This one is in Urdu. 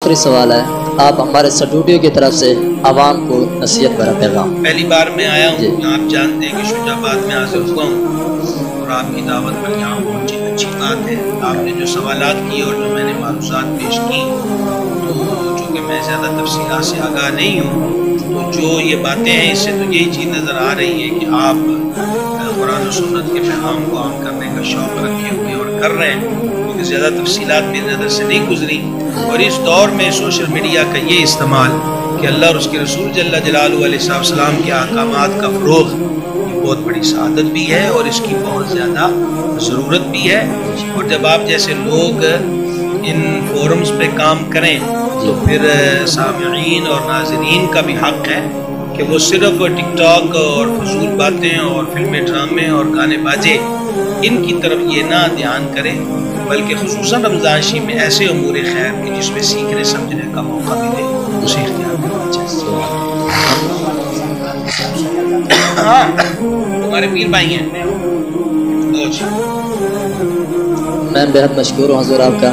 آخری سوال ہے، آپ ہمارے اسٹوڈیو کی طرف سے عوام کو نصیحت بھرا پیغام۔ پہلی بار میں آیا ہوں، آپ جانتے ہیں کہ شجاع آباد میں حاضر ہوا ہوں اور آپ کی دعوت پر یہاں پہنچی، اچھی بات ہے۔ آپ نے جو سوالات کیے اور جو میں نے معروضات پیش کی، تو چونکہ میں زیادہ تفصیلات سے آگاہ نہیں ہوں، تو جو یہ باتیں ہیں اس سے تو یہی چیز نظر آ رہی ہے کہ آپ قرآن و سنت کے پیغام کو عام کرنے کا شوق رکھے ہوئے اور کر رہے ہیں، کیونکہ زیادہ تفصیلات میری نظر سے نہیں گزری۔ اور اس دور میں سوشل میڈیا کا یہ استعمال کہ اللہ اور اس کے رسول جل جلالہ علیہ السلام کے احکامات کا فروغ، یہ بہت بڑی سعادت بھی ہے اور اس کی بہت زیادہ ضرورت بھی ہے۔ اور جب آپ جیسے لوگ ان فورمز پہ کام کریں تو پھر سامعین اور ناظرین کا بھی حق ہے کہ وہ صرف ٹک ٹاک اور فضول باتیں اور فلمیں ڈرامے اور گانے باجے ان کی طرف یہ نہ دھیان کریں، بلکہ خصوصاً رمضان شریف میں ایسے امور خیر کے جس میں سیکھنے سمجھنے کا موقع ملے اسے اختیار کرنا چاہیے۔ ہاں تمہارے پیر بھائی ہیں، میں بہت مشکور ہوں حضور آپ کا۔